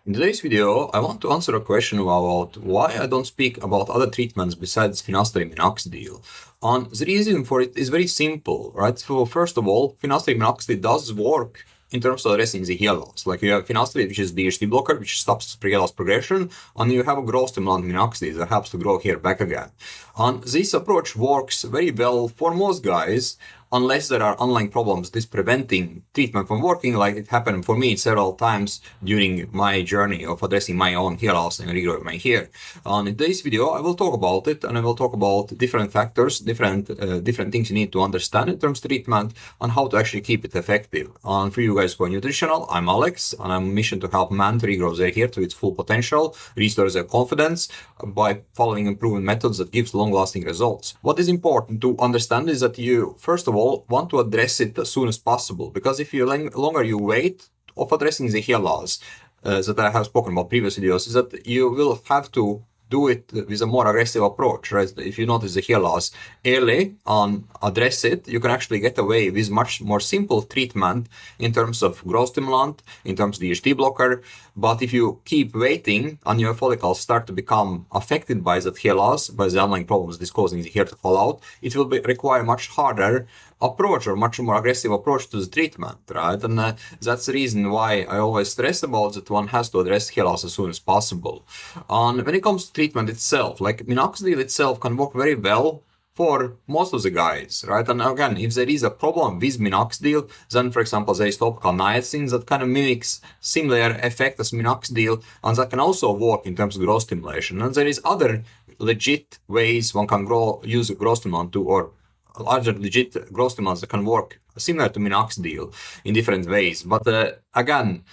In today's video, I want to answer a question about why I don't speak about other treatments besides Finasteride Minoxidil. And the reason for it is very simple, right? So first of all, Finasteride Minoxidil does work in terms of addressing the hair loss. Like you have Finasteride, which is DHT blocker, which stops hair loss progression, and you have a growth stimulant Minoxidil that helps to grow hair back again. And this approach works very well for most guys, unless there are underlying problems this preventing treatment from working, like it happened for me several times during my journey of addressing my own hair loss and regrowing my hair. And in today's video, I will talk about it, and I will talk about different factors, different things you need to understand in terms of treatment and how to actually keep it effective. And for you guys who are nutritional, I'm Alex, and I'm on a mission to help men to regrow their hair to its full potential, restore their confidence by following proven methods that gives long-lasting results. What is important to understand is that you, first of all, want to address it as soon as possible, because if you longer you wait of addressing the hair loss that I have spoken about previous videos, is that you will have to do it with a more aggressive approach, right? If you notice the hair loss early and address it, you can actually get away with much more simple treatment in terms of growth stimulant, in terms of DHT blocker. But if you keep waiting and your follicles start to become affected by that hair loss, by the underlying problems this causing the hair to fall out, it will require much harder approach or much more aggressive approach to the treatment, right? And that's the reason why I always stress about that one has to address hair loss as soon as possible. And when it comes to treatment itself, like Minoxidil itself can work very well for most of the guys, right? And again, if there is a problem with Minoxidil, then for example, there is topical niacin that kind of mimics similar effect as Minoxidil, and that can also work in terms of growth stimulation. And there is other legit ways one can use growth stimulant to, or larger legit growth stimulants that can work similar to Minoxidil in different ways. But again,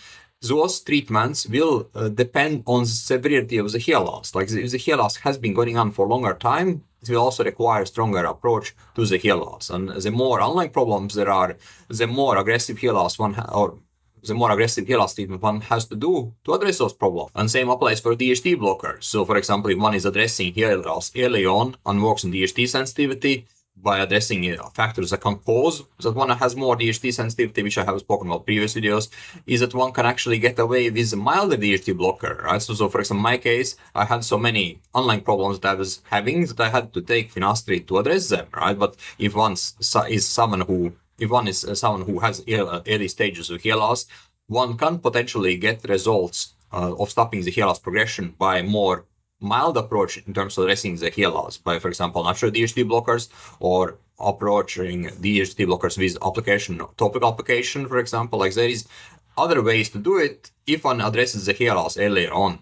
those treatments will depend on the severity of the hair loss. Like if the hair loss has been going on for a longer time, it will also require a stronger approach to the hair loss. And the more underlying problems there are, the more aggressive hair loss the more aggressive hair loss treatment one has to do to address those problems. And same applies for DHT blockers. So for example, if one is addressing hair loss early on and works on DHT sensitivity, by addressing factors that can cause that one has more DHT sensitivity, which I have spoken about previous videos, is that one can actually get away with a milder DHT blocker, right? So for example, in my case, I had so many underlying problems that I was having that I had to take Finasteride to address them, right? But if one is someone who has early stages of hair loss, one can potentially get results of stopping the hair loss progression by more mild approach in terms of addressing the hair loss by, for example, natural DHT blockers, or approaching DHT blockers with topical application, for example. Like there is other ways to do it if one addresses the hair loss earlier on.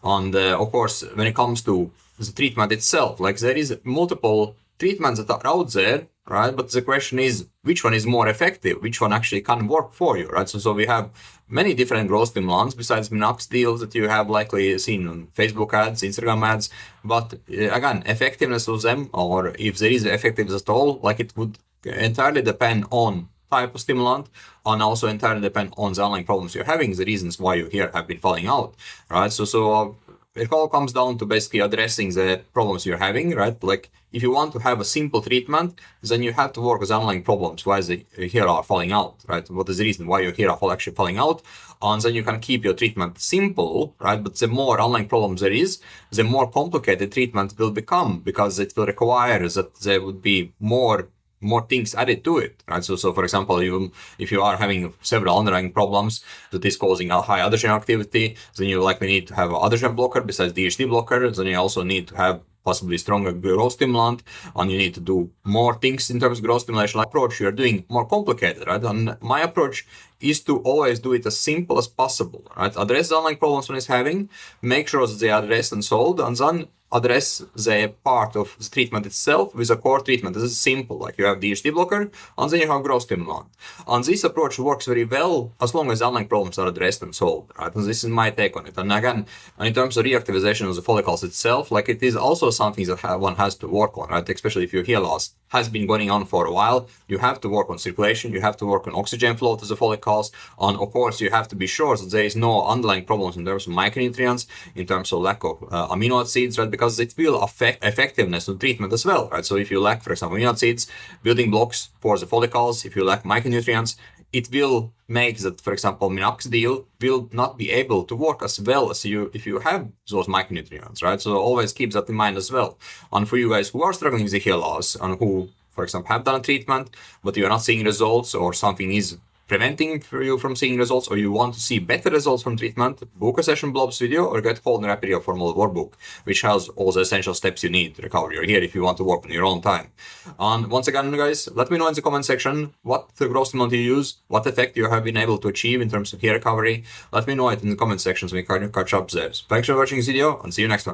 And of course, when it comes to the treatment itself, like there is multiple treatments that are out there, right? But the question is, which one is more effective? Which one actually can work for you, right? So we have many different growth stimulants besides Minoxidil that you have likely seen on Facebook ads, Instagram ads. But again, effectiveness of them, or if there is effectiveness at all, like it would entirely depend on type of stimulant, and also entirely depend on the underlying problems you're having, the reasons why your hair have been falling out, right? So it all comes down to basically addressing the problems you're having, right? Like if you want to have a simple treatment, then you have to work with underlying problems, why the hair are falling out, right? What is the reason why your hair are actually falling out? And then you can keep your treatment simple, right? But the more underlying problems there is, the more complicated treatment will become, because it will require that there would be more things added to it, right? So for example, if you are having several underlying problems that is causing a high androgen activity, then you likely need to have an androgen blocker besides DHT blocker. Then you also need to have possibly stronger growth stimulant, and you need to do more things in terms of growth stimulation approach. You're doing more complicated, right? And my approach is to always do it as simple as possible, right? Address the underlying problems one is having, make sure that they are addressed and solved, and then address the part of the treatment itself with a core treatment. This is simple, like you have DHT blocker, and then you have growth stimulant. And this approach works very well as long as the underlying problems are addressed and solved, right? And this is my take on it. And again, in terms of reactivation of the follicles itself, like it is also something that one has to work on, right? Especially if your hair loss has been going on for a while, you have to work on circulation, you have to work on oxygen flow to the follicles, and of course you have to be sure that there is no underlying problems in terms of micronutrients, in terms of lack of amino acids, right? Because it will affect effectiveness of treatment as well, right? So if you lack, for example, amino acids, building blocks for the follicles, if you lack micronutrients, it will make that, for example, minoxidil will not be able to work as well as if you have those micronutrients, right? So always keep that in mind as well. And for you guys who are struggling with the hair loss and who, for example, have done a treatment, but you're not seeing results, or something is preventing you from seeing results, or you want to see better results from treatment, book a session blobs video or get hold of the RRF Workbook, which has all the essential steps you need to recover your hair if you want to work on your own time. And once again, guys, let me know in the comment section what the growth stimulant you use, what effect you have been able to achieve in terms of hair recovery. Let me know it in the comment section so we can catch up there. Thanks for watching this video and see you next time.